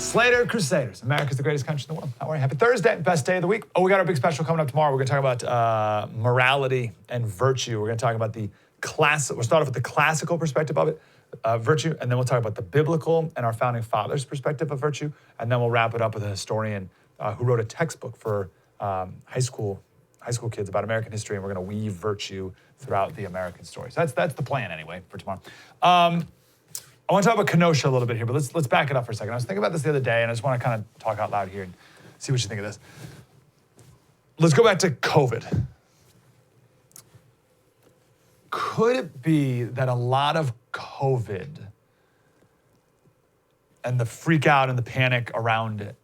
Slater Crusaders. America's the greatest country in the world. How are you? Happy Thursday, best day of the week. Oh, we got our big special coming up tomorrow. We're going to talk about morality and virtue. We're going to talk about the classic. We'll start off with the classical perspective of it, virtue, and then we'll talk about the biblical and our founding fathers' perspective of virtue, and then we'll wrap it up with a historian who wrote a textbook for high school kids about American history, and we're going to weave virtue throughout the American story. So that's the plan anyway for tomorrow. I want to talk about Kenosha a little bit here, but let's back it up for a second. I was thinking about this the other day, and I just want to kind of talk out loud here and see what you think of this. Let's go back to COVID. Could it be that a lot of COVID and the freak out and the panic around it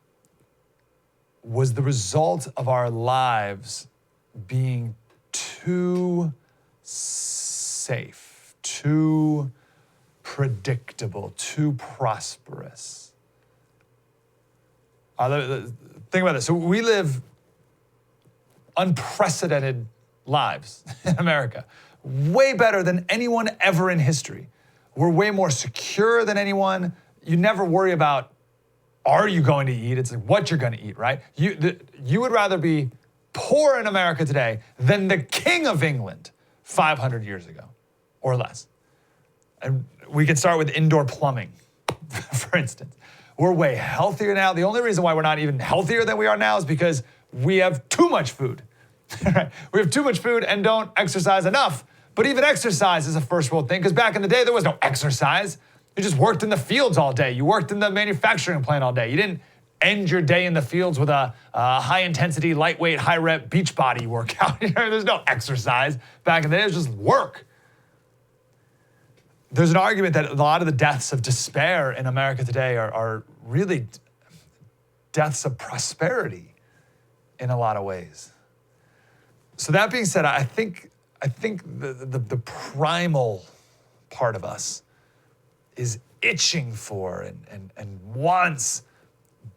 was the result of our lives being too safe, too predictable, too prosperous? Think about this. So we live unprecedented lives in America, way better than anyone ever in history. We're way more secure than anyone. You never worry about, are you going to eat? It's like what you're going to eat, right? You would rather be poor in America today than the King of England 500 years ago or less. And we can start with indoor plumbing, for instance. We're way healthier now. The only reason why we're not even healthier than we are now is because we have too much food. We have too much food and don't exercise enough. But even exercise is a first world thing, because back in the day, there was no exercise. You just worked in the fields all day. You worked in the manufacturing plant all day. You didn't end your day in the fields with a high-intensity, lightweight, high-rep beach body workout. There's no exercise. Back in the day, it was just work. There's an argument that a lot of the deaths of despair in America today are really deaths of prosperity in a lot of ways. So that being said, I think the primal part of us is itching for and wants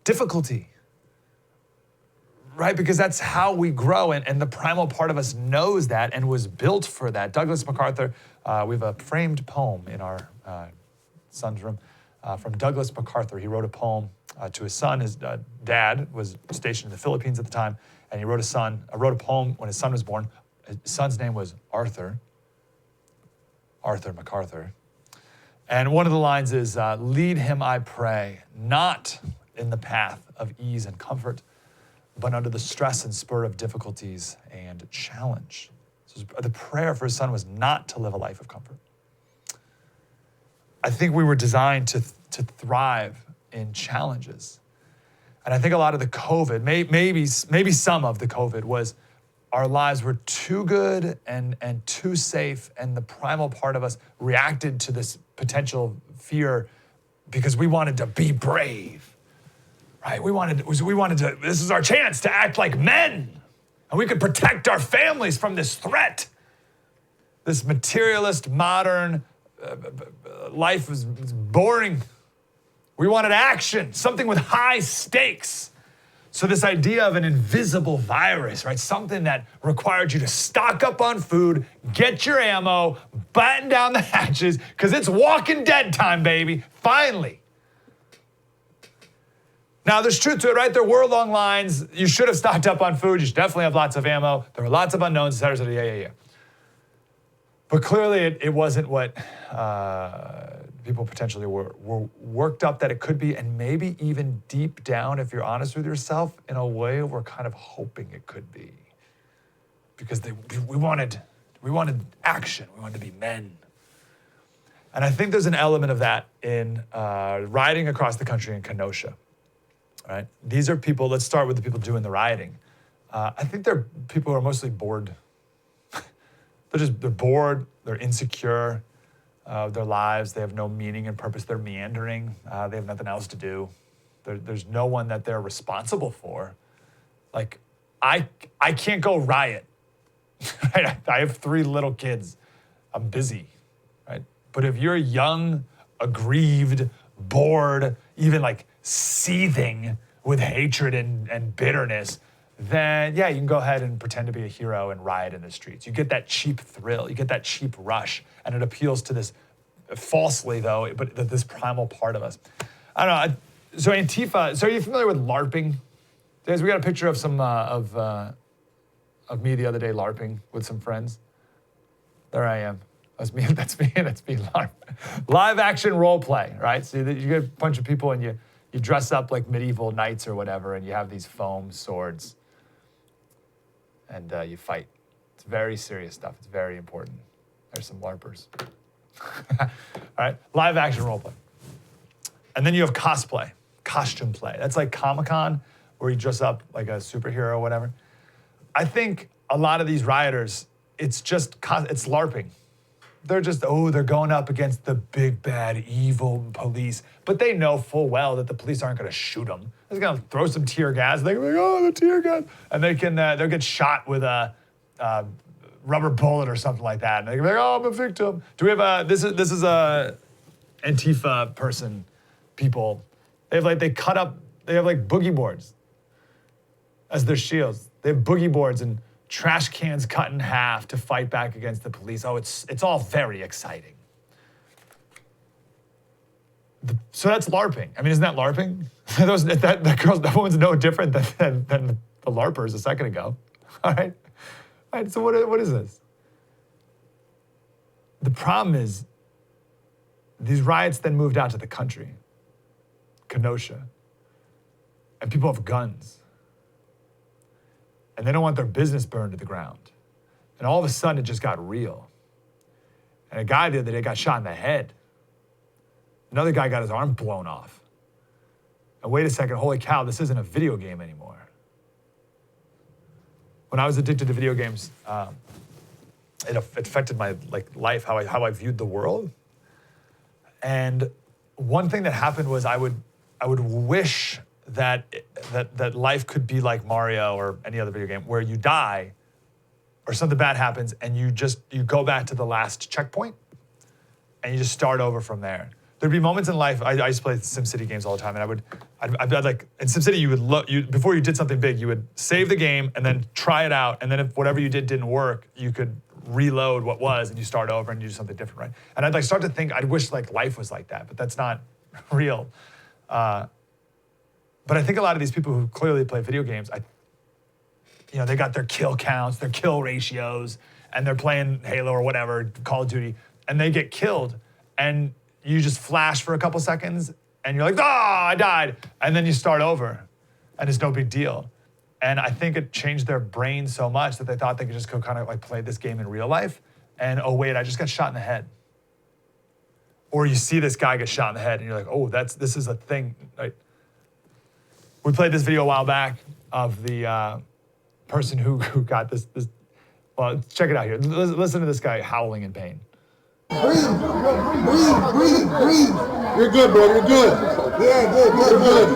difficulty, right? Because that's how we grow, and the primal part of us knows that and was built for that. Douglas MacArthur, we have a framed poem in our son's room from Douglas MacArthur. He wrote a poem to his son. His dad was stationed in the Philippines at the time, and he wrote a poem when his son was born. His son's name was Arthur MacArthur. And one of the lines is, lead him, I pray, not in the path of ease and comfort, but under the stress and spur of difficulties and challenge. So the prayer for his son was not to live a life of comfort. I think we were designed to thrive in challenges. And I think a lot of the COVID, maybe some of the COVID was our lives were too good and too safe, and the primal part of us reacted to this potential fear because we wanted to be brave, right? We wanted to, this is our chance to act like men, and we could protect our families from this threat. This materialist, modern life was boring. We wanted action, something with high stakes. So this idea of an invisible virus, right? Something that required you to stock up on food, get your ammo, batten down the hatches, because it's Walking Dead time, baby, finally. Now, there's truth to it, right? There were long lines. You should have stocked up on food. You should definitely have lots of ammo. There were lots of unknowns, et cetera, yeah. But clearly, it wasn't what people potentially were worked up that it could be, and maybe even deep down, if you're honest with yourself, in a way, we're kind of hoping it could be, because we wanted action. We wanted to be men. And I think there's an element of that in riding across the country in Kenosha. Right? These are people. Let's start with the people doing the rioting. I think they're people who are mostly bored. They're bored, they're insecure, their lives, they have no meaning and purpose, they're meandering, they have nothing else to do. There's no one that they're responsible for. Like, I can't go riot, right? I have 3 little kids, I'm busy, right? But if you're young, aggrieved, bored, even like seething with hatred and bitterness, then yeah, you can go ahead and pretend to be a hero and riot in the streets. You get that cheap thrill, you get that cheap rush, and it appeals to this, falsely though, but this primal part of us. I don't know, So Antifa, so are you familiar with LARPing? Guys, we got a picture of some, of me the other day LARPing with some friends. There I am. That's me, LARP. Live action role play, right? So you get a bunch of people and you dress up like medieval knights or whatever, and you have these foam swords, and you fight. It's very serious stuff. It's very important. There's some LARPers. All right, live action role play. And then you have cosplay, costume play. That's like Comic-Con, where you dress up like a superhero or whatever. I think a lot of these rioters, it's LARPing. They're just, they're going up against the big, bad, evil police. But they know full well that the police aren't going to shoot them. They're going to throw some tear gas. They're like, the tear gas. And they'll get shot with a rubber bullet or something like that. And they're like, I'm a victim. Do we have this is a Antifa person, people. They have boogie boards as their shields. They have boogie boards and trash cans cut in half to fight back against the police. It's all very exciting. So that's LARPing. I mean, isn't that LARPing? That woman's no different than the LARPers a second ago. All right? All right, so what is this? The problem is these riots then moved out to the country, Kenosha, and people have guns. And they don't want their business burned to the ground. And all of a sudden, it just got real. And a guy the other day got shot in the head. Another guy got his arm blown off. And wait a second, holy cow, this isn't a video game anymore. When I was addicted to video games, it affected my life, how I viewed the world. And one thing that happened was I would wish that life could be like Mario or any other video game, where you die or something bad happens and you go back to the last checkpoint and you just start over from there. There'd be moments in life, I used to play SimCity games all the time, and I'd like, in SimCity before you did something big, you would save the game and then try it out, and then if whatever you did didn't work, you could reload what was and you start over and you do something different, right? And I'd start to think, I'd wish life was like that, but that's not real. But I think a lot of these people who clearly play video games, they got their kill counts, their kill ratios, and they're playing Halo or whatever, Call of Duty, and they get killed, and you just flash for a couple seconds, and you're like, I died, and then you start over, and it's no big deal. And I think it changed their brain so much that they thought they could just go kind of play this game in real life, and oh wait, I just got shot in the head. Or you see this guy get shot in the head, and you're like, this is a thing, right? We played this video a while back of the person who got this. Well, check it out here. Listen to this guy howling in pain. Breathe. You're good, bro. You're good. Yeah, good. Good.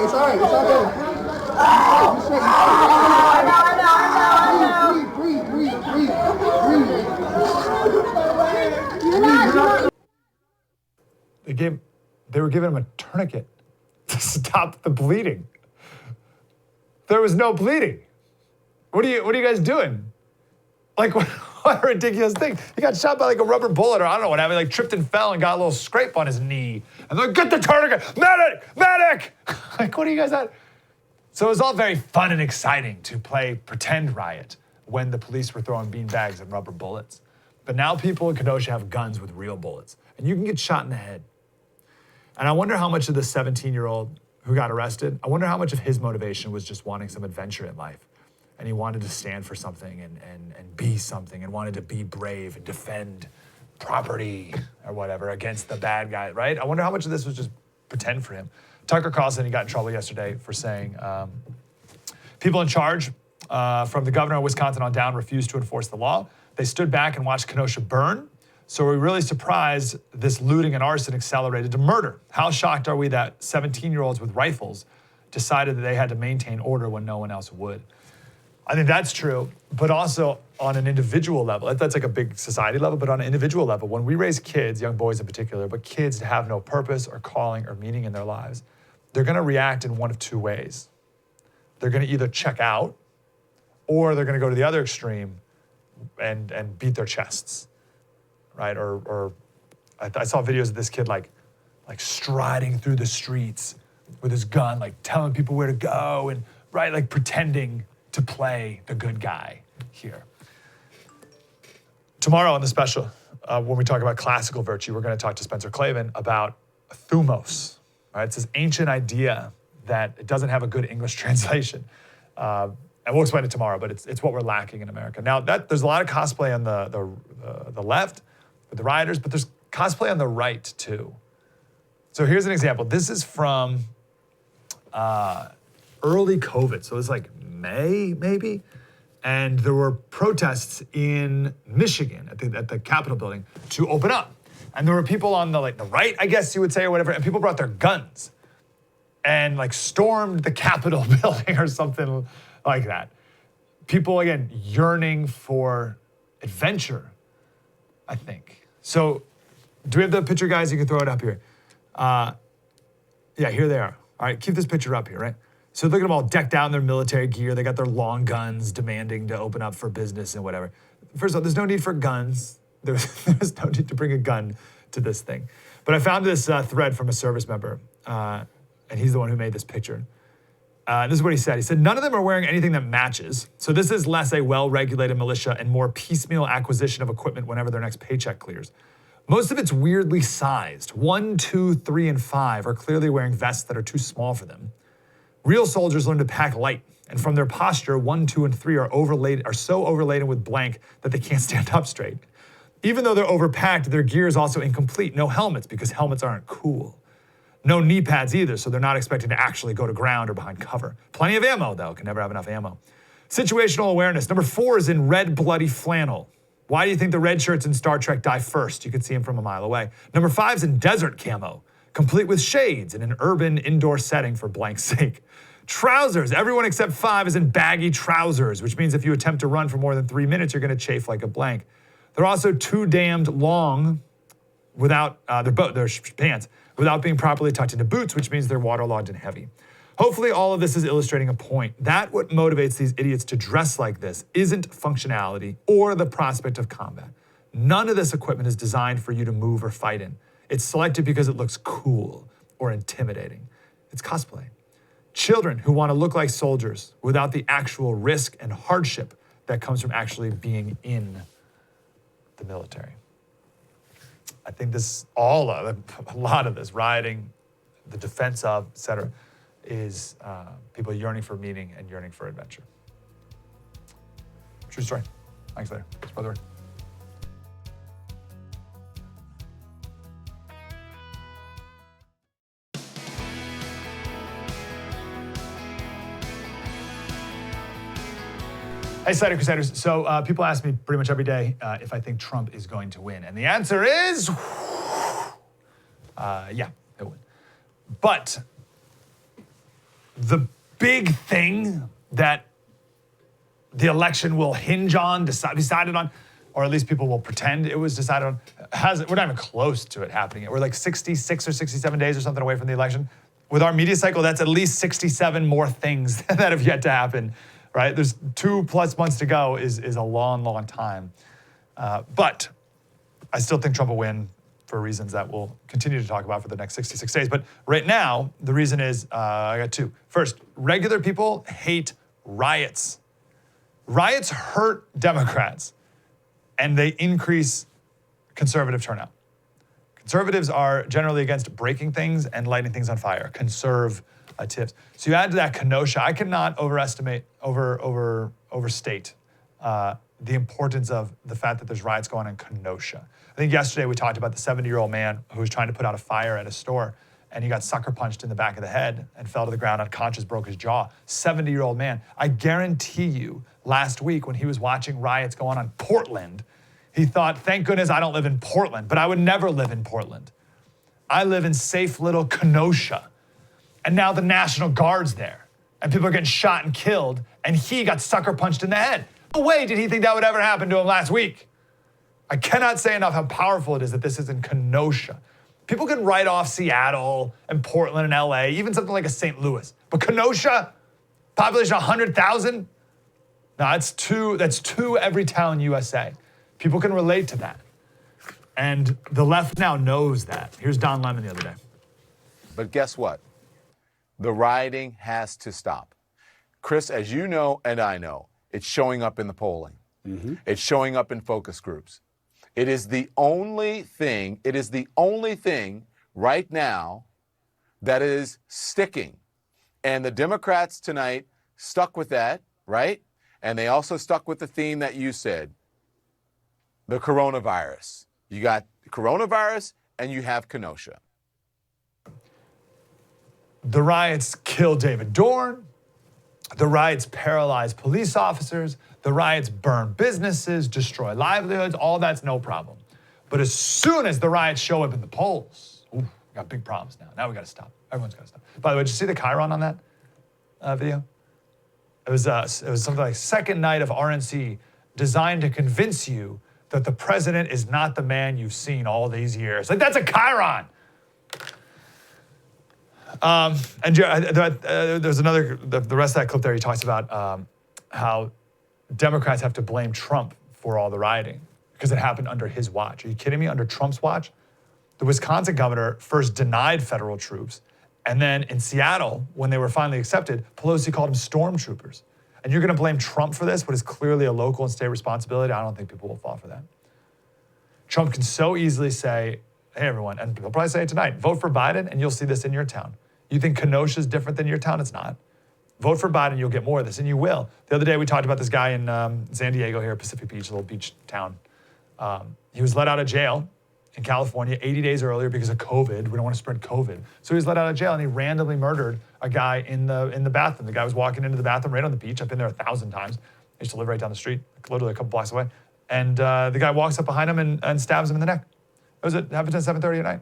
It's all right. They were giving him a tourniquet to stop the bleeding. There was no bleeding. What are you guys doing? What a ridiculous thing. He got shot by a rubber bullet or I don't know what happened, tripped and fell and got a little scrape on his knee. And they're like, get the tourniquet, medic! What are you guys at? So it was all very fun and exciting to play pretend riot when the police were throwing bean bags and rubber bullets. But now people in Kenosha have guns with real bullets, and you can get shot in the head. And I wonder how much of the 17-year-old who got arrested, I wonder how much of his motivation was just wanting some adventure in life. And he wanted to stand for something and be something and wanted to be brave and defend property or whatever against the bad guy, right? I wonder how much of this was just pretend for him. Tucker Carlson, he got in trouble yesterday for saying people in charge from the governor of Wisconsin on down refused to enforce the law. They stood back and watched Kenosha burn. So we're really surprised this looting and arson accelerated to murder. How shocked are we that 17-year-olds with rifles decided that they had to maintain order when no one else would? I think that's true, but also on an individual level, that's a big society level, but on an individual level, when we raise kids, young boys in particular, but kids have no purpose or calling or meaning in their lives, they're gonna react in one of two ways. They're gonna either check out or they're gonna go to the other extreme and beat their chests, right? Or I saw videos of this kid like striding through the streets with his gun, like telling people where to go and right, like pretending to play the good guy here. Tomorrow on the special, when we talk about classical virtue, we're going to talk to Spencer Clavin about thumos. Right? It's this ancient idea that it doesn't have a good English translation. And we'll explain it tomorrow, but it's what we're lacking in America. Now, there's a lot of cosplay on the left with the rioters, but there's cosplay on the right too. So here's an example. This is from early COVID. So it's like May, maybe? And there were protests in Michigan at the Capitol building to open up. And there were people on the right, I guess you would say, or whatever, and people brought their guns and like stormed the Capitol building or something like that. People, again, yearning for adventure, I think. So do we have the picture, guys? You can throw it up here. Yeah, here they are. All right, keep this picture up here, right? So look at them all decked out in their military gear. They got their long guns demanding to open up for business and whatever. First of all, there's no need for guns. There's no need to bring a gun to this thing. But I found this thread from a service member, and he's the one who made this picture. This is what he said. He said, none of them are wearing anything that matches. So this is less a well-regulated militia and more piecemeal acquisition of equipment whenever their next paycheck clears. Most of it's weirdly sized. 1, 2, 3, and 5 are clearly wearing vests that are too small for them. Real soldiers learn to pack light, and from their posture, 1, 2, and 3 are so overladen with blank that they can't stand up straight. Even though they're overpacked, their gear is also incomplete. No helmets, because helmets aren't cool. No knee pads either, so they're not expected to actually go to ground or behind cover. Plenty of ammo, though. Can never have enough ammo. Situational awareness. Number 4 is in red bloody flannel. Why do you think the red shirts in Star Trek die first? You could see them from a mile away. Number 5 is in desert camo, complete with shades in an urban indoor setting for blank's sake. Trousers. Everyone except 5 is in baggy trousers, which means if you attempt to run for more than 3 minutes, you're going to chafe like a blank. They're also too damned long without their pants, without being properly tucked into boots, which means they're waterlogged and heavy. Hopefully all of this is illustrating a point. That what motivates these idiots to dress like this isn't functionality or the prospect of combat. None of this equipment is designed for you to move or fight in. It's selected because it looks cool or intimidating. It's cosplay. Children who want to look like soldiers without the actual risk and hardship that comes from actually being in the military. I think a lot of this, rioting, the defense of, et cetera, is people yearning for meaning and yearning for adventure. True story. Thanks, Slater. Thanks, brother. Hey, Slater Crusaders. So people ask me pretty much every day if I think Trump is going to win. And the answer is, yeah, he'll win. But the big thing that the election will hinge on, decided on, or at least people will pretend it was decided on, we're not even close to it happening yet. We're like 66 or 67 days or something away from the election. With our media cycle, that's at least 67 more things that have yet to happen. Right? There's 2+ months to go is a long, long time. But I still think Trump will win for reasons that we'll continue to talk about for the next 66 days. But right now, the reason is, I got 2. First, regular people hate riots. Riots hurt Democrats, and they increase conservative turnout. Conservatives are generally against breaking things and lighting things on fire. Conserve tips. So you add to that Kenosha. I cannot overstate the importance of the fact that there's riots going on in Kenosha. I think yesterday we talked about the 70-year-old man who was trying to put out a fire at a store, and he got sucker punched in the back of the head and fell to the ground unconscious, broke his jaw. 70-year-old man. I guarantee you, last week when he was watching riots going on in Portland, he thought, thank goodness I don't live in Portland, but I would never live in Portland. I live in safe little Kenosha. And now the National Guard's there, and people are getting shot and killed, and he got sucker punched in the head. No way did he think that would ever happen to him last week. I cannot say enough how powerful it is that this is in Kenosha. People can write off Seattle and Portland and LA, even something like a St. Louis. But Kenosha, population 100,000? No, that's two every town USA. People can relate to that. And the left now knows that. Here's Don Lemon the other day. But guess what? The rioting has to stop. Chris, as you know and I know, it's showing up in the polling. It's showing up in focus groups. It is the only thing right now that is sticking. And the Democrats tonight stuck with that, right? And they also stuck with the theme that you said, the coronavirus. You got coronavirus and you have Kenosha. The riots killed David Dorn. The riots paralyzed police officers. The riots burn businesses, destroy livelihoods. All that's no problem. But as soon as the riots show up in the polls, we got big problems now. Now we got to stop. Everyone's got to stop. By the way, did you see the chyron on that video? It was something like second night of RNC designed to convince you that the president is not the man you've seen all these years. Like, that's a chyron. And there's another, the rest of that clip there, he talks about how Democrats have to blame Trump for all the rioting because it happened under his watch. Are you kidding me? Under Trump's watch? The Wisconsin governor first denied federal troops. And then in Seattle, when they were finally accepted, Pelosi called them stormtroopers. And you're going to blame Trump for this, what is clearly a local and state responsibility? I don't think people will fall for that. Trump can so easily say, hey, everyone, and he'll probably say it tonight, vote for Biden and you'll see this in your town. You think Kenosha is different than your town? It's not. Vote for Biden, you'll get more of this, and you will. The other day, we talked about this guy in San Diego here, Pacific Beach, a little beach town. He was let out of jail in California 80 days earlier because of COVID. We don't want to spread COVID. So he was let out of jail, and he randomly murdered a guy in the bathroom. The guy was walking into the bathroom right on the beach. I've been there 1,000 times. I used to live right down the street, literally a couple blocks away. And the guy walks up behind him and stabs him in the neck. It happened at 7:30 at night.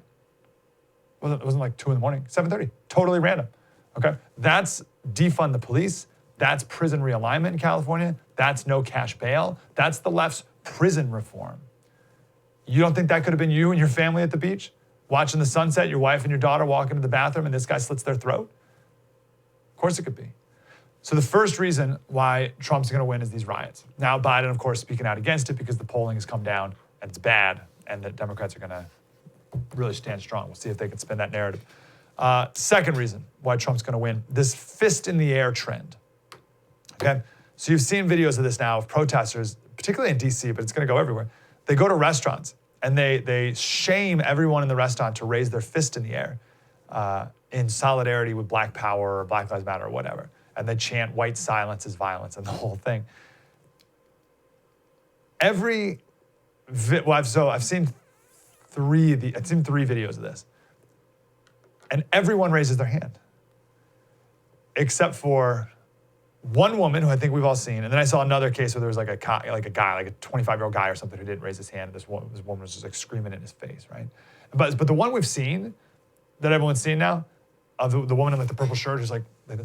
It wasn't like 2 in the morning, 7:30, totally random, okay? That's defund the police. That's prison realignment in California. That's no cash bail. That's the left's prison reform. You don't think that could have been you and your family at the beach? Watching the sunset, your wife and your daughter walk into the bathroom and this guy slits their throat? Of course it could be. So the first reason why Trump's gonna win is these riots. Now Biden, of course, speaking out against it because the polling has come down and it's bad and the Democrats are gonna really stand strong. We'll see if they can spin that narrative. Second reason why Trump's going to win, this fist in the air trend. Okay? So you've seen videos of this now of protesters, particularly in DC, but it's going to go everywhere. They go to restaurants and they shame everyone in the restaurant to raise their fist in the air in solidarity with Black Power or Black Lives Matter or whatever. And they chant white silence is violence and the whole thing. I've seen three videos of this. And everyone raises their hand. Except for one woman who I think we've all seen. And then I saw another case where there was like a guy, like a 25-year-old guy or something who didn't raise his hand. And this woman was just like screaming in his face, right? But the one we've seen, that everyone's seen now, of the woman in like the purple shirt who's like this,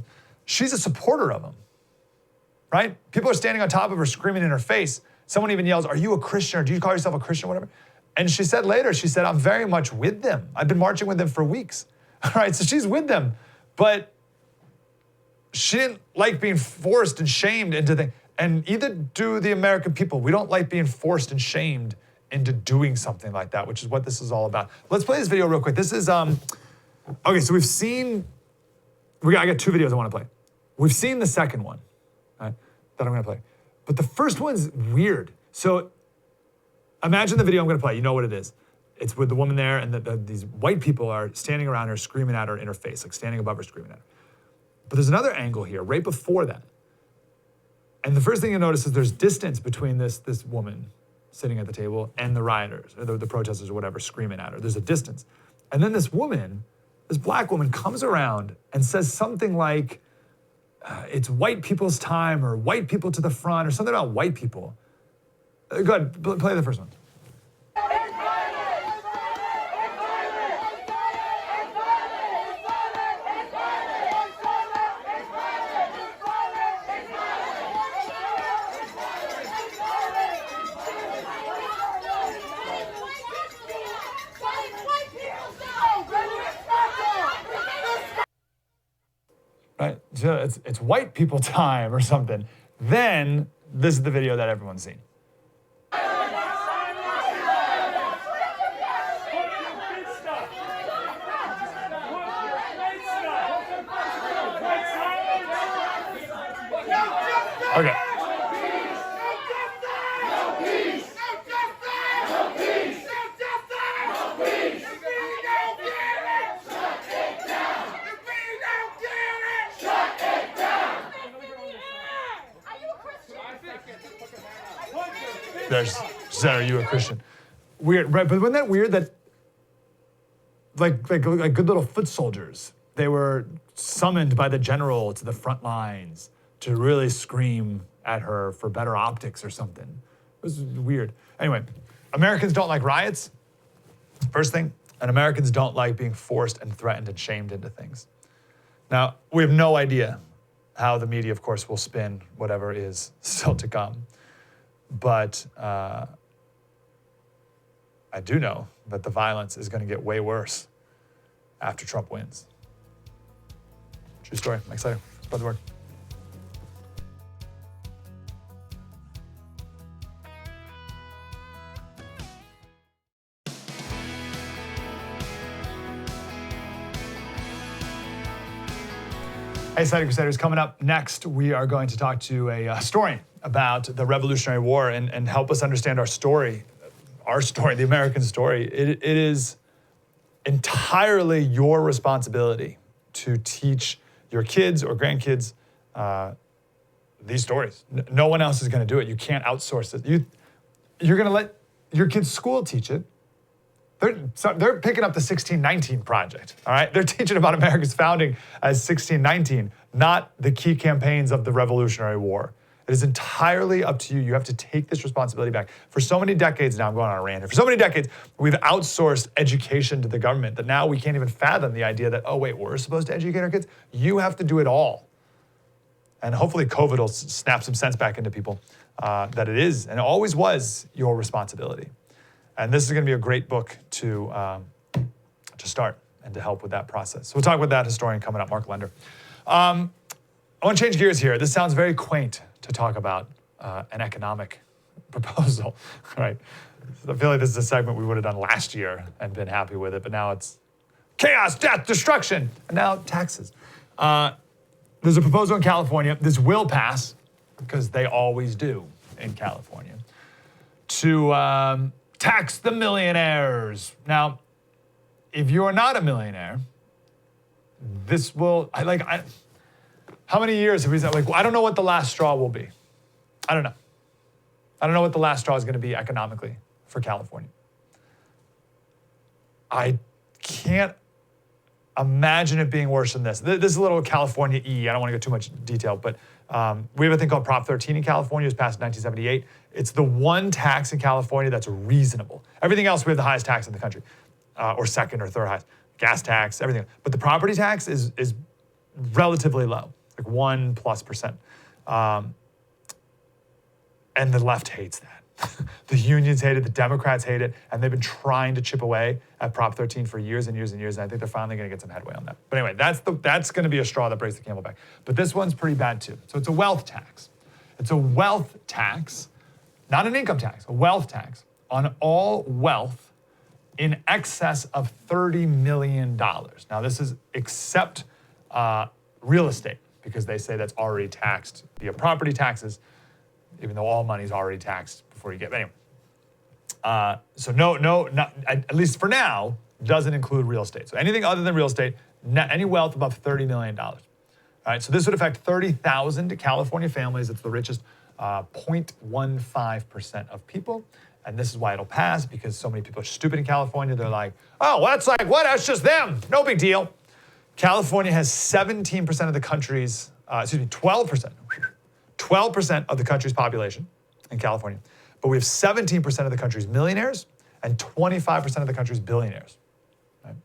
she's a supporter of him, right? People are standing on top of her screaming in her face. Someone even yells, are you a Christian or do you call yourself a Christian or whatever? And she said later, I'm very much with them. I've been marching with them for weeks. All right, so she's with them. But she didn't like being forced and shamed into things. And either do the American people. We don't like being forced and shamed into doing something like that, which is what this is all about. Let's play this video real quick. This is, okay, so we've seen, I got 2 videos I want to play. We've seen the second one, right, that I'm going to play. But the first one's weird. So imagine the video I'm going to play. You know what it is. It's with the woman there, and these white people are standing around her, screaming at her in her face, like standing above her, screaming at her. But there's another angle here, right before that. And the first thing you notice is there's distance between this woman sitting at the table and the rioters, or the protesters or whatever, screaming at her. There's a distance. And then this woman, this black woman, comes around and says something like, it's white people's time, or white people to the front, or something about white people. Go ahead, play the first one. Right? So it's white people time or something. Then this is the video that everyone's seen. Okay. There's, are you a Christian? Weird, right? But wasn't that weird that like good little foot soldiers, they were summoned by the general to the front lines to really scream at her for better optics or something. It was weird. Anyway, Americans don't like riots, first thing, and Americans don't like being forced and threatened and shamed into things. Now, we have no idea how the media, of course, will spin whatever is still to come. But I do know that the violence is going to get way worse after Trump wins. True story. I'm excited. Spread the word. Hey, Slater Crusaders, coming up next, we are going to talk to a historian about the Revolutionary War and help us understand our story, the American story. It is entirely your responsibility to teach your kids or grandkids these stories. No one else is going to do it. You can't outsource it. You're going to let your kids' school teach it. They're picking up the 1619 Project, all right? They're teaching about America's founding as 1619, not the key campaigns of the Revolutionary War. It is entirely up to you. You have to take this responsibility back. For so many decades now, I'm going on a rant here. For so many decades, we've outsourced education to the government that now we can't even fathom the idea that, oh, wait, we're supposed to educate our kids? You have to do it all. And hopefully COVID will snap some sense back into people that it is and it always was your responsibility. And this is going to be a great book to start and to help with that process. So we'll talk with that historian coming up, Mark Lender. I want to change gears here. This sounds very quaint to talk about an economic proposal, right? So I feel like this is a segment we would have done last year and been happy with it, but now it's chaos, death, destruction, and now taxes. There's a proposal in California. This will pass, because they always do in California, to tax the millionaires. Now, if you're not a millionaire, this will, how many years have we said, I don't know what the last straw will be. I don't know. I don't know what the last straw is going to be economically for California. I can't imagine it being worse than this. This is a little California I don't want to go too much detail, but we have a thing called Prop 13 in California. It was passed in 1978. It's the one tax in California that's reasonable. Everything else, we have the highest tax in the country, or second or third highest. Gas tax, everything. But the property tax is relatively low, like 1+%. And the left hates that. The unions hate it, the Democrats hate it, and they've been trying to chip away at Prop 13 for years and years and years, and I think they're finally going to get some headway on that. But anyway, that's going to be a straw that breaks the camel back. But this one's pretty bad too. So it's a wealth tax. It's a wealth tax, not an income tax, a wealth tax on all wealth in excess of $30 million. Now this is except real estate, because they say that's already taxed via property taxes, even though all money is already taxed before you get it. Anyway, so not, at least for now, doesn't include real estate. So anything other than real estate, any wealth above $30 million. All right, so this would affect 30,000 California families. It's the richest 0.15% of people. And this is why it'll pass, because so many people are stupid in California. They're like, oh, well, that's like, what? That's just them. No big deal. California has 17% of the country's, 12%. 12% of the country's population in California. But we have 17% of the country's millionaires and 25% of the country's billionaires. Right?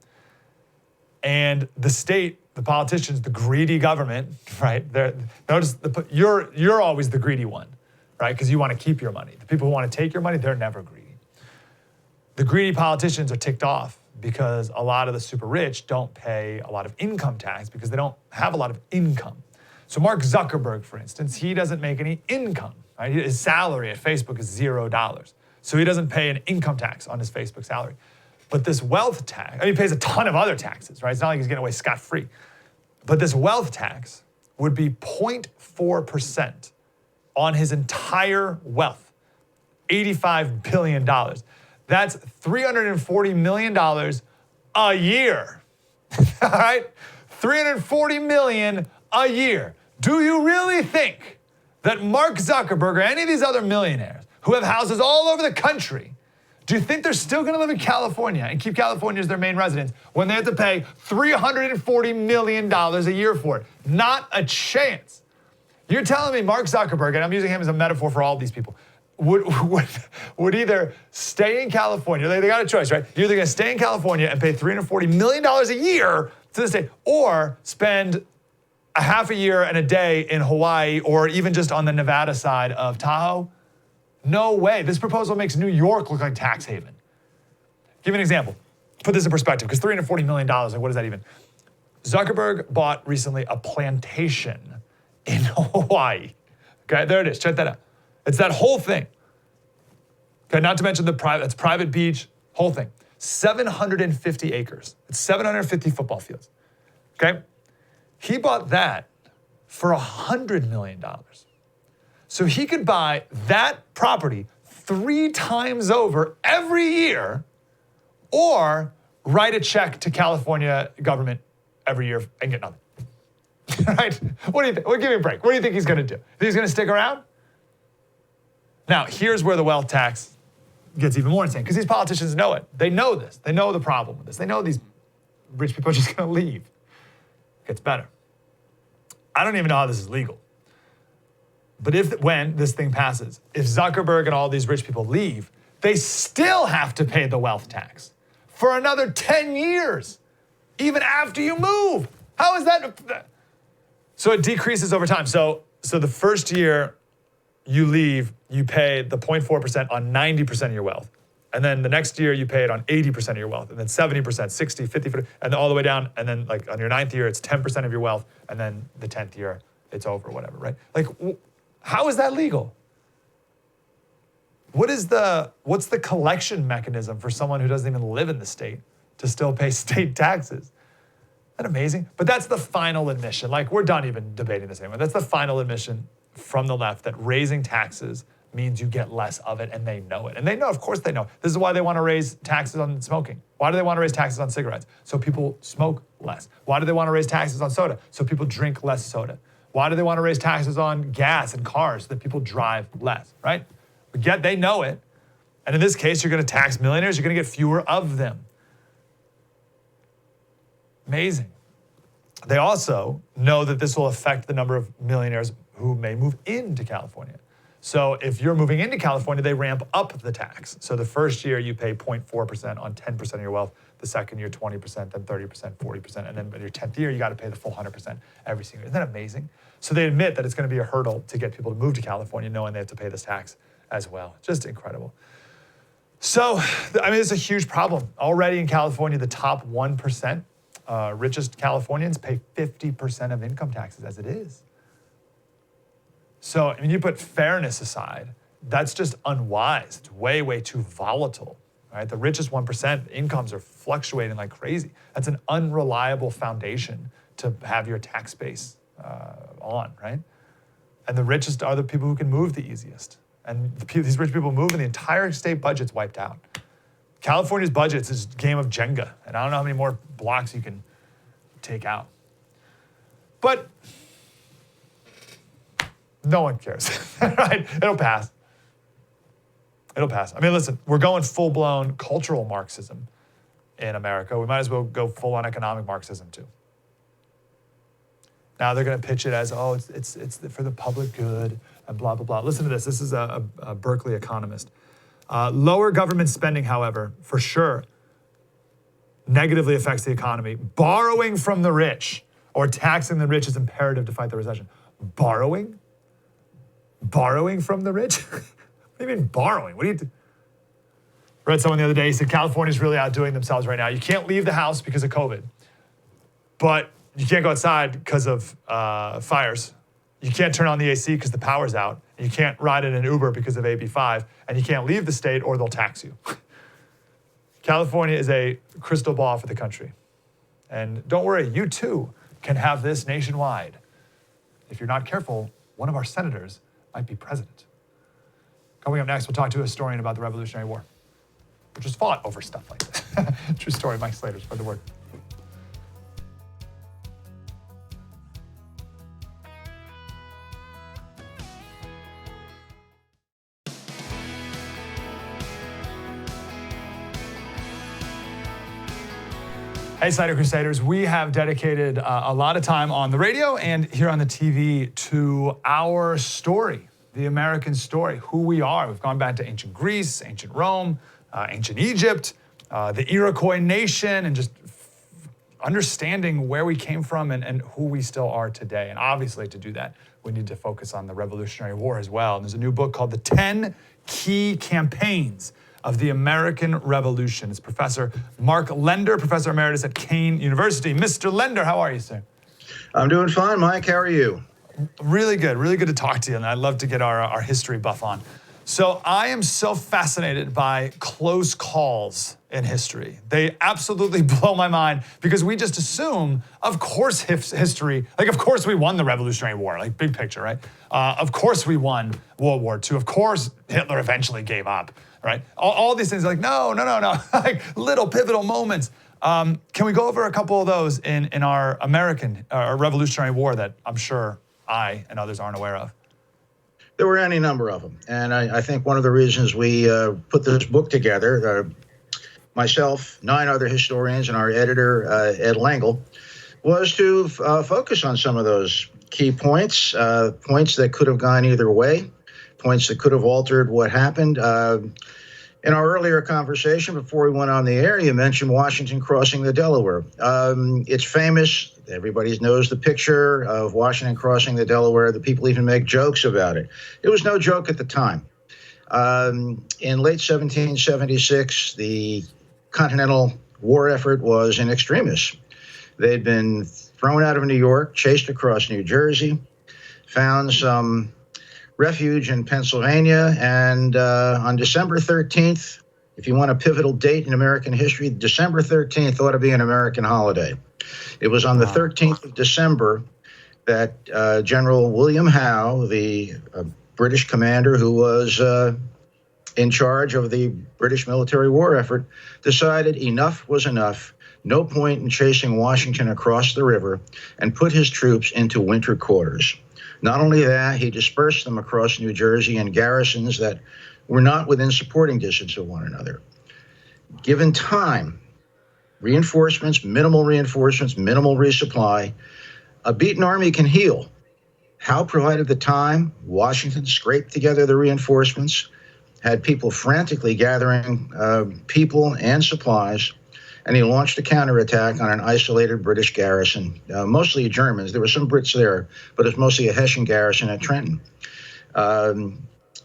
And the state, the politicians, the greedy government, right? Notice you're always the greedy one, right? Because you want to keep your money. The people who want to take your money, they're never greedy. The greedy politicians are ticked off because a lot of the super rich don't pay a lot of income tax because they don't have a lot of income. So Mark Zuckerberg, for instance, he doesn't make any income, right? His salary at Facebook is $0. So he doesn't pay an income tax on his Facebook salary. But this wealth tax, he pays a ton of other taxes, right? It's not like he's getting away scot-free. But this wealth tax would be 0.4% on his entire wealth. $85 billion. That's $340 million a year. All right? $340 million a year. Do you really think that Mark Zuckerberg or any of these other millionaires who have houses all over the country, do you think they're still going to live in California and keep California as their main residence when they have to pay $340 million a year for it? Not a chance. You're telling me Mark Zuckerberg, and I'm using him as a metaphor for all of these people, would either stay in California, they got a choice, right? You're either going to stay in California and pay $340 million a year to the state, or spend a half a year and a day in Hawaii, or even just on the Nevada side of Tahoe. No way. This proposal makes New York look like tax haven. Give you an example. Put this in perspective, because $340 million, like what is that even? Zuckerberg bought recently a plantation in Hawaii. Okay, there it is. Check that out. It's that whole thing. Okay, not to mention that's private beach, whole thing. 750 acres. It's 750 football fields. Okay? He bought that for $100 million. So he could buy that property 3 times over every year, or write a check to California government every year and get nothing. Right? What do you think? Well, give me a break. What do you think he's going to do? Think he's going to stick around? Now, here's where the wealth tax gets even more insane, because these politicians know it. They know this. They know the problem with this. They know these rich people are just going to leave. It gets better. I don't even know how this is legal. But when this thing passes, if Zuckerberg and all these rich people leave, they still have to pay the wealth tax for another 10 years, even after you move. How is that? So it decreases over time. So the first year you leave, you pay the 0.4% on 90% of your wealth. And then the next year you pay it on 80% of your wealth, and then 70%, 60, 50, and then all the way down. And then like on your 9th year, it's 10% of your wealth. And then the 10th year, it's over, whatever, right? Like, how is that legal? What's the collection mechanism for someone who doesn't even live in the state to still pay state taxes? Isn't that amazing? But that's the final admission. Like, we're done even debating this anymore. That's the final admission from the left, that raising taxes means you get less of it, and they know it. And they know, of course they know. This is why they want to raise taxes on smoking. Why do they want to raise taxes on cigarettes? So people smoke less. Why do they want to raise taxes on soda? So people drink less soda. Why do they want to raise taxes on gas and cars? So that people drive less, right? Yet they know it. And in this case, you're going to tax millionaires. You're going to get fewer of them. Amazing. They also know that this will affect the number of millionaires who may move into California. So if you're moving into California, they ramp up the tax. So the first year you pay 0.4% on 10% of your wealth. The second year, 20%, then 30%, 40%. And then by your 10th year, you got to pay the full 100% every single year. Isn't that amazing? So they admit that it's going to be a hurdle to get people to move to California knowing they have to pay this tax as well. Just incredible. So, I mean, it's a huge problem. Already in California, the top 1% richest Californians pay 50% of income taxes as it is. So, I mean, you put fairness aside, that's just unwise. It's way, way too volatile, right? The richest 1% incomes are fluctuating like crazy. That's an unreliable foundation to have your tax base on, right? And the richest are the people who can move the easiest. And these rich people move and the entire state budget's wiped out. California's budget is a game of Jenga, and I don't know how many more blocks you can take out. But no one cares, right? It'll pass. It'll pass. I mean, listen, we're going full-blown cultural Marxism in America. We might as well go full-on economic Marxism too. Now they're going to pitch it as, oh, it's for the public good and blah, blah, blah. Listen to this. This is a Berkeley economist. Lower government spending, however, for sure, negatively affects the economy. Borrowing from the rich or taxing the rich is imperative to fight the recession. Borrowing? Borrowing from the rich? What do you mean borrowing? What do you do? Read someone the other day, he said, California's really outdoing themselves right now. You can't leave the house because of COVID, but you can't go outside because of fires. You can't turn on the AC because the power's out. And you can't ride in an Uber because of AB5, and you can't leave the state or they'll tax you. California is a crystal ball for the country. And don't worry, you too can have this nationwide. If you're not careful, one of our senators might be president. Coming up next, we'll talk to a historian about the Revolutionary War, which was fought over stuff like this. True story. Mike Slater, spread the word. Hey, Slater Crusaders, we have dedicated a lot of time on the radio and here on the TV to our story, the American story, who we are. We've gone back to ancient Greece, ancient Rome, ancient Egypt, the Iroquois nation, and just understanding where we came from and who we still are today. And obviously, to do that, we need to focus on the Revolutionary War as well. And there's a new book called The 10 Key Campaigns of the American Revolution. It's Professor Mark Lender, Professor Emeritus at Kean University. Mr. Lender, how are you, sir? I'm doing fine, Mike. How are you? Really good to talk to you, and I'd love to get our history buff on. So I am so fascinated by close calls in history. They absolutely blow my mind because we just assume, of course, history, like of course we won the Revolutionary War, like big picture, right? Of course we won World War II. Of course Hitler eventually gave up, right? All these things are like, no, like little pivotal moments. Can we go over a couple of those in our American Revolutionary War that I'm sure I and others aren't aware of? There were any number of them. And I think one of the reasons we put this book together, myself, 9 other historians, and our editor, Ed Langle, was to focus on some of those key points, points that could have gone either way, points that could have altered what happened. In our earlier conversation, before we went on the air, you mentioned Washington crossing the Delaware. It's famous. Everybody knows the picture of Washington crossing the Delaware. The people even make jokes about it. It was no joke at the time. In late 1776, the Continental War effort was in extremis. They'd been thrown out of New York, chased across New Jersey, found some refuge in Pennsylvania, and on December 13th, if you want a pivotal date in American history, December 13th ought to be an American holiday. It was on the 13th of December that General William Howe, the British commander who was in charge of the British military war effort, decided enough was enough, no point in chasing Washington across the river, and put his troops into winter quarters. Not only that, he dispersed them across New Jersey in garrisons that were not within supporting distance of one another. Given time, reinforcements, minimal resupply, a beaten army can heal. Howe provided the time. Washington scraped together the reinforcements, had people frantically gathering people and supplies, and he launched a counterattack on an isolated British garrison, mostly Germans. There were some Brits there, but it was mostly a Hessian garrison at Trenton.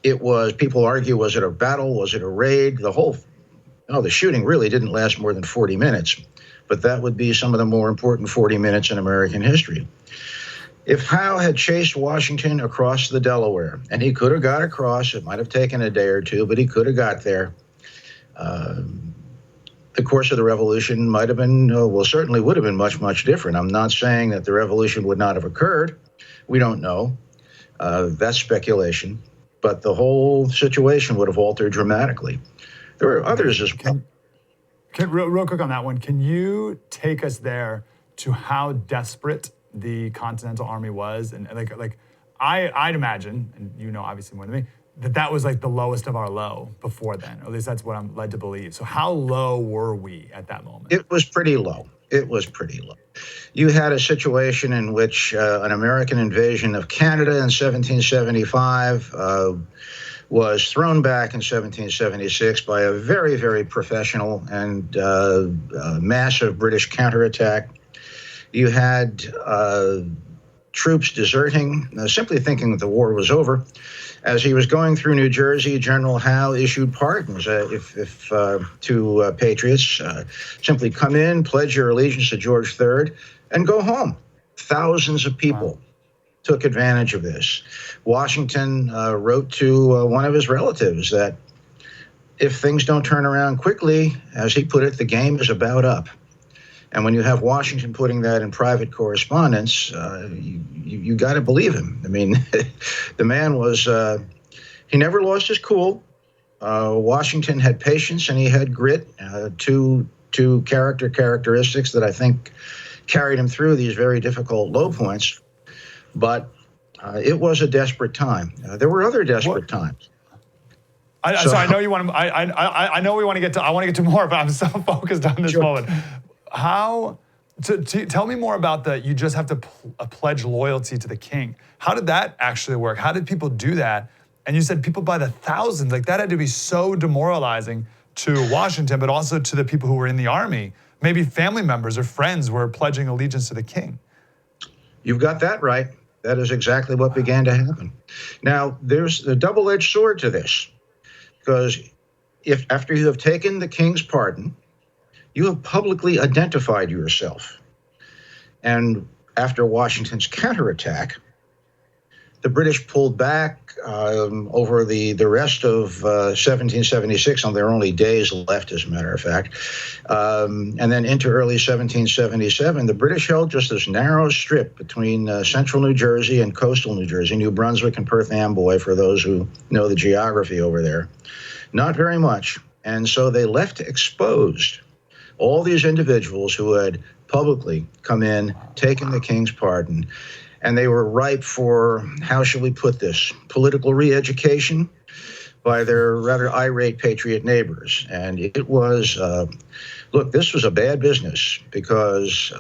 It was, people argue, was it a battle? Was it a raid? The shooting really didn't last more than 40 minutes, but that would be some of the more important 40 minutes in American history. If Howe had chased Washington across the Delaware, and he could have got across, it might have taken a day or two, but he could have got there, the course of the revolution might have been, certainly would have been much, much different. I'm not saying that the revolution would not have occurred. We don't know. That's speculation. But the whole situation would have altered dramatically. There were others as well. Real quick on that one, can you take us there to how desperate the Continental Army was? And I'd imagine, and you know obviously more than me, that was like the lowest of our low before then, or at least that's what I'm led to believe. So how low were we at that moment? It was pretty low. You had a situation in which an American invasion of Canada in 1775 was thrown back in 1776 by a very, very professional and massive British counterattack. You had troops deserting, simply thinking that the war was over. As he was going through New Jersey, General Howe issued pardons to patriots. Simply come in, pledge your allegiance to George III, and go home. Thousands of people took advantage of this. Washington wrote to one of his relatives that if things don't turn around quickly, as he put it, the game is about up. And when you have Washington putting that in private correspondence, you got to believe him. I mean, the man was, he never lost his cool. Washington had patience and he had grit, two characteristics that I think carried him through these very difficult low points. But it was a desperate time. There were other desperate times. So I know you want to. I know we want to get to. I want to get to more, but I'm so focused on this moment. How? Tell me more about that. You just have to pledge loyalty to the king. How did that actually work? How did people do that? And you said people by the thousands. Like that had to be so demoralizing to Washington, but also to the people who were in the army. Maybe family members or friends were pledging allegiance to the king. You've got that right. That is exactly what began to happen. Now, there's a double-edged sword to this. Because if after you have taken the king's pardon, you have publicly identified yourself. And after Washington's counterattack, the British pulled back over the rest of 1776, and there are only days left, as a matter of fact. And then into early 1777, the British held just this narrow strip between central New Jersey and coastal New Jersey, New Brunswick and Perth Amboy, for those who know the geography over there. Not very much. And so they left exposed all these individuals who had publicly come in, taken the king's pardon, and they were ripe for, how shall we put this, political re-education by their rather irate patriot neighbors. And it was, look, this was a bad business because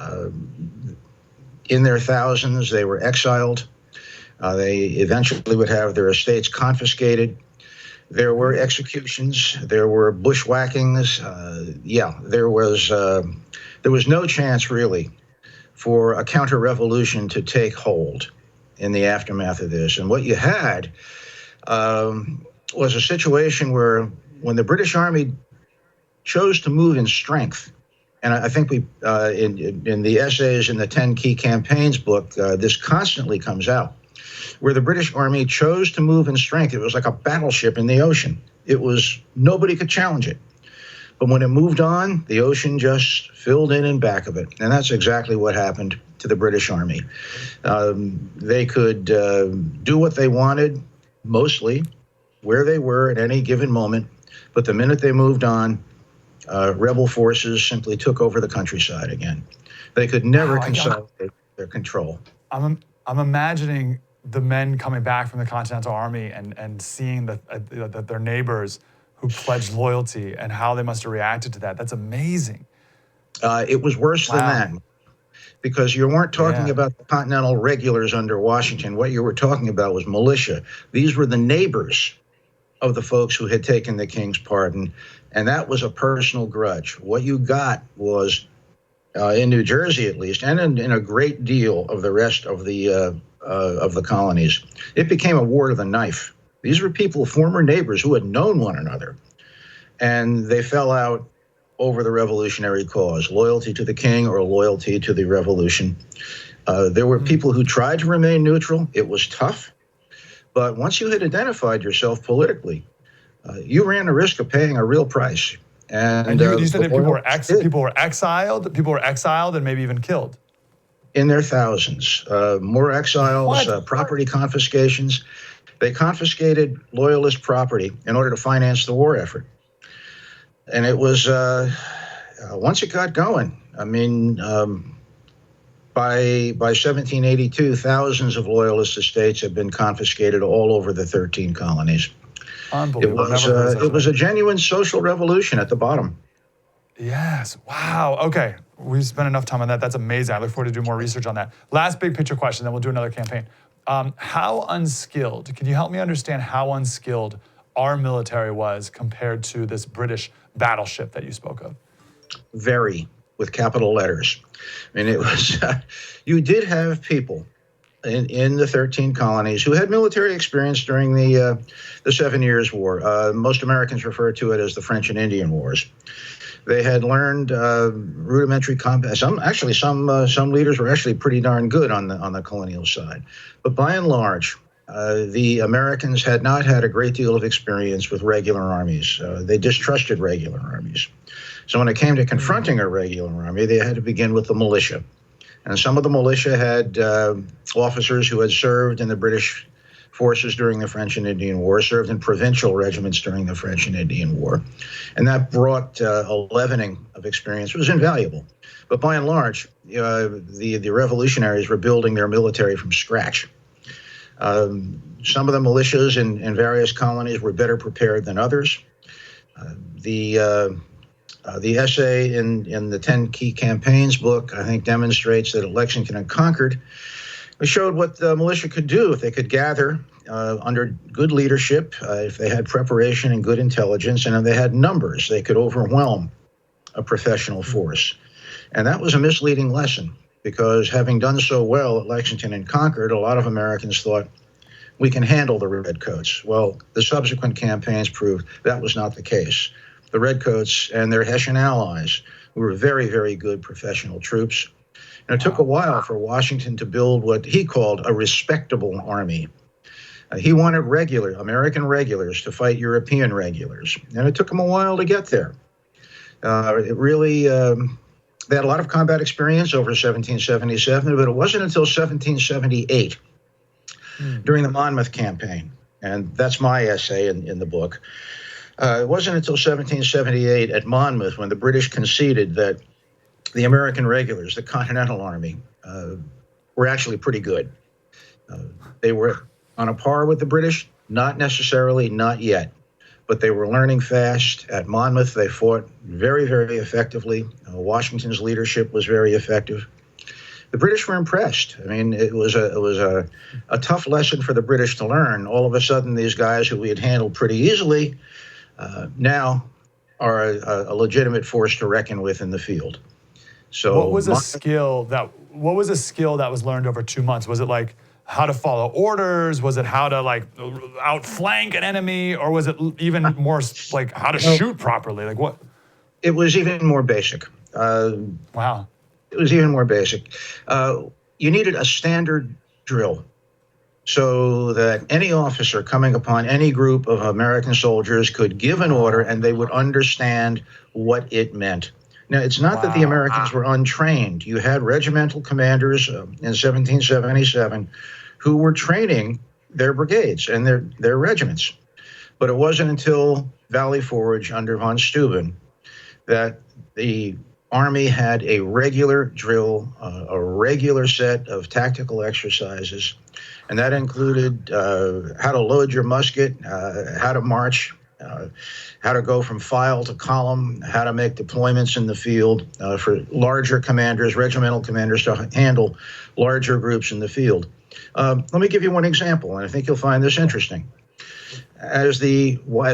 in their thousands, they were exiled. They eventually would have their estates confiscated. There were executions. There were bushwhackings. There was no chance really for a counter-revolution to take hold in the aftermath of this. And what you had was a situation where when the British Army chose to move in strength, and I think we in the essays in the 10 Key Campaigns book, this constantly comes out, where the British Army chose to move in strength. It was like a battleship in the ocean. It was, nobody could challenge it. But when it moved on, the ocean just filled in back of it. And that's exactly what happened to the British Army. They could do what they wanted, mostly, where they were at any given moment. But the minute they moved on, rebel forces simply took over the countryside again. They could never consolidate their control. I'm imagining the men coming back from the Continental Army and seeing that their neighbors who pledged loyalty and how they must have reacted to that. That's amazing. It was worse than that, because you weren't talking about the Continental regulars under Washington. What you were talking about was militia. These were the neighbors of the folks who had taken the king's pardon, and that was a personal grudge. What you got was, in New Jersey at least, and in a great deal of the rest of the colonies, it became a war to the knife. These were people, former neighbors who had known one another, and they fell out over the revolutionary cause, loyalty to the king or loyalty to the revolution. There were people who tried to remain neutral. It was tough, but once you had identified yourself politically, you ran the risk of paying a real price. And you said that people were exiled. People were exiled and maybe even killed. In their thousands, more exiles, property confiscations. They confiscated loyalist property in order to finance the war effort. And it was, once it got going, I mean, by 1782, thousands of loyalist estates had been confiscated all over the 13 colonies. Unbelievable. It was a genuine social revolution at the bottom. Yes. Wow. Okay. We've spent enough time on that. That's amazing. I look forward to doing more research on that. Last big picture question, then we'll do another campaign. How unskilled, can you help me understand how unskilled our military was compared to this British battleship that you spoke of? Very, with capital letters. I mean, it was, you did have people in the 13 colonies who had military experience during the 7 Years' War. Most Americans refer to it as the French and Indian Wars. They had learned rudimentary combat. Some leaders were actually pretty darn good on the colonial side. But by and large, the Americans had not had a great deal of experience with regular armies. They distrusted regular armies. So when it came to confronting a regular army, they had to begin with the militia. And some of the militia had officers who had served in the British forces during the French and Indian War, served in provincial regiments during the French and Indian War. And that brought a leavening of experience. It was invaluable. But by and large, the revolutionaries were building their military from scratch. Some of the militias in various colonies were better prepared than others. The essay in the 10 Key Campaigns book, I think, demonstrates that at Lexington and Concord, we showed what the militia could do if they could gather under good leadership, if they had preparation and good intelligence, and if they had numbers, they could overwhelm a professional force. And that was a misleading lesson, because having done so well at Lexington and Concord, a lot of Americans thought, we can handle the Redcoats. Well, the subsequent campaigns proved that was not the case. The Redcoats and their Hessian allies were very, very good professional troops. And it took a while for Washington to build what he called a respectable army. He wanted American regulars to fight European regulars. And it took him a while to get there. They had a lot of combat experience over 1777, but it wasn't until 1778, during the Monmouth campaign, and that's my essay in the book. It wasn't until 1778 at Monmouth when the British conceded that the American regulars, the Continental Army, were actually pretty good. They were on a par with the British, not necessarily, not yet. But they were learning fast. At Monmouth, they fought very, very effectively. Washington's leadership was very effective. The British were impressed. I mean, it was a tough lesson for the British to learn. All of a sudden, these guys who we had handled pretty easily now are a legitimate force to reckon with in the field. So, what was a skill that was learned over 2 months? Was it like how to follow orders? Was it how to outflank an enemy? Or was it even more like how to shoot properly? Like what? It was even more basic. Wow. It was even more basic. You needed a standard drill so that any officer coming upon any group of American soldiers could give an order and they would understand what it meant. Now, it's not that the Americans were untrained. You had regimental commanders in 1777 who were training their brigades and their regiments. But it wasn't until Valley Forge under von Steuben that the Army had a regular drill, a regular set of tactical exercises, and that included how to load your musket, how to march, how to go from file to column, how to make deployments in the field for larger commanders, regimental commanders to handle larger groups in the field. Let me give you one example, and I think you'll find this interesting. As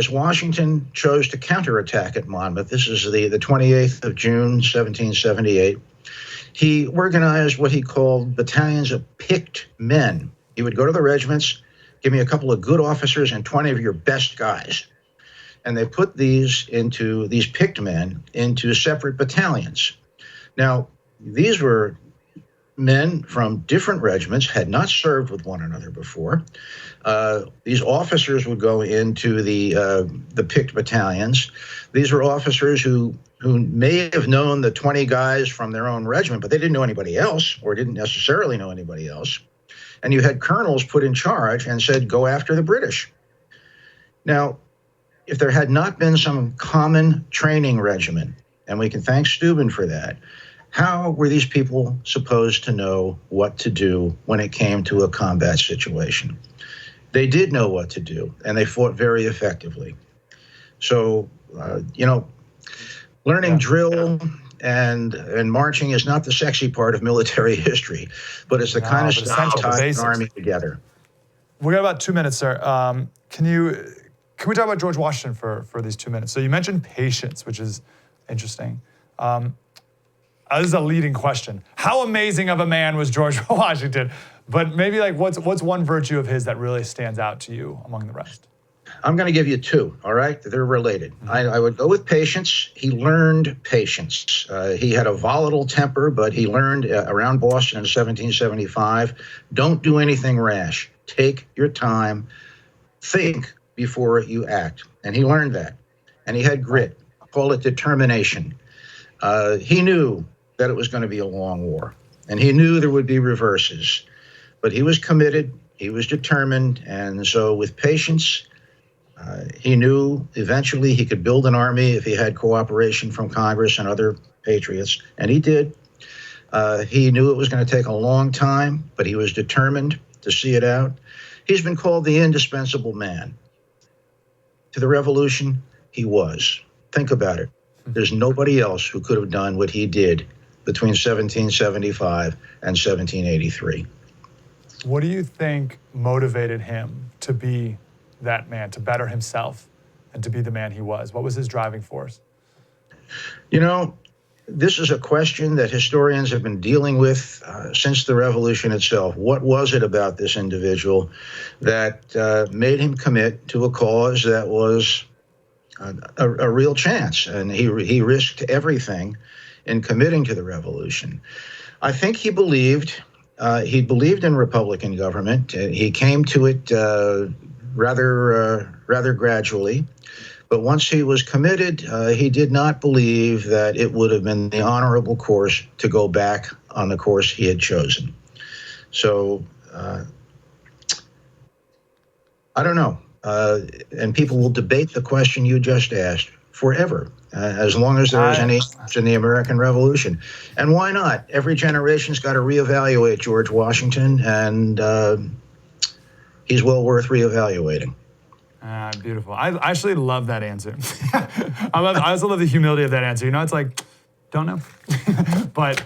Washington chose to counterattack at Monmouth, this is the 28th of June, 1778, he organized what he called battalions of picked men. He would go to the regiments, give me a couple of good officers and 20 of your best guys. And they put these picked men into separate battalions. Now, these were men from different regiments, had not served with one another before. These officers would go into the picked battalions. These were officers who may have known the 20 guys from their own regiment, but they didn't know anybody else or didn't necessarily know anybody else. And you had colonels put in charge and said, go after the British. Now, if there had not been some common training regimen, and we can thank Steuben for that, how were these people supposed to know what to do when it came to a combat situation? They did know what to do, and they fought very effectively. So, learning drill and marching is not the sexy part of military history, but it's the kind of stuff that ties an army together. We got about 2 minutes, sir. Can we talk about George Washington for these 2 minutes? So you mentioned patience, which is interesting. This is a leading question. How amazing of a man was George Washington? But maybe what's one virtue of his that really stands out to you among the rest? I'm going to give you two, all right? They're related. Mm-hmm. I would go with patience. He learned patience. He had a volatile temper, but he learned around Boston in 1775, don't do anything rash. Take your time. Think before you act. And he learned that. And he had grit. Call it determination. He knew that it was going to be a long war. And he knew there would be reverses. But he was committed. He was determined. And so with patience, he knew eventually he could build an army if he had cooperation from Congress and other patriots. And he did. He knew it was going to take a long time, but he was determined to see it out. He's been called the indispensable man. To the revolution, he was. Think about it. There's nobody else who could have done what he did between 1775 and 1783. What do you think motivated him to be that man, to better himself and to be the man he was? What was his driving force? You know, this is a question that historians have been dealing with since the revolution itself. What was it about this individual that made him commit to a cause that was a real chance? And he risked everything in committing to the revolution. I think he believed in Republican government. He came to it rather gradually. But once he was committed, he did not believe that it would have been the honorable course to go back on the course he had chosen. So I don't know. And people will debate the question you just asked forever, as long as there is any in the American Revolution. And why not? Every generation's got to reevaluate George Washington, and he's well worth reevaluating. Beautiful. I actually love that answer. I also love the humility of that answer. You know, it's like, don't know, but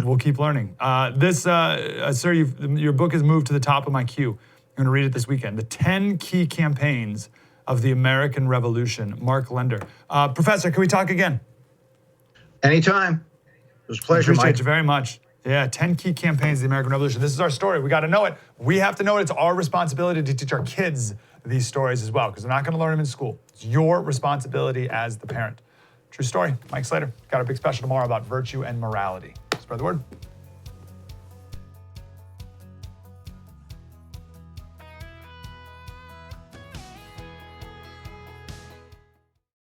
we'll keep learning. Sir, your book has moved to the top of my queue. I'm going to read it this weekend. The 10 Key Campaigns of the American Revolution. Mark Lender. Professor, can we talk again? Anytime. It was a pleasure, Appreciate Mike. you very much. Yeah, 10 key campaigns of the American Revolution. This is our story. We got to know it. We have to know it. It's our responsibility to teach our kids these stories as well, because they're not going to learn them in school. It's your responsibility as the parent. True story. Mike Slater. Got a big special tomorrow about virtue and morality. Spread the word.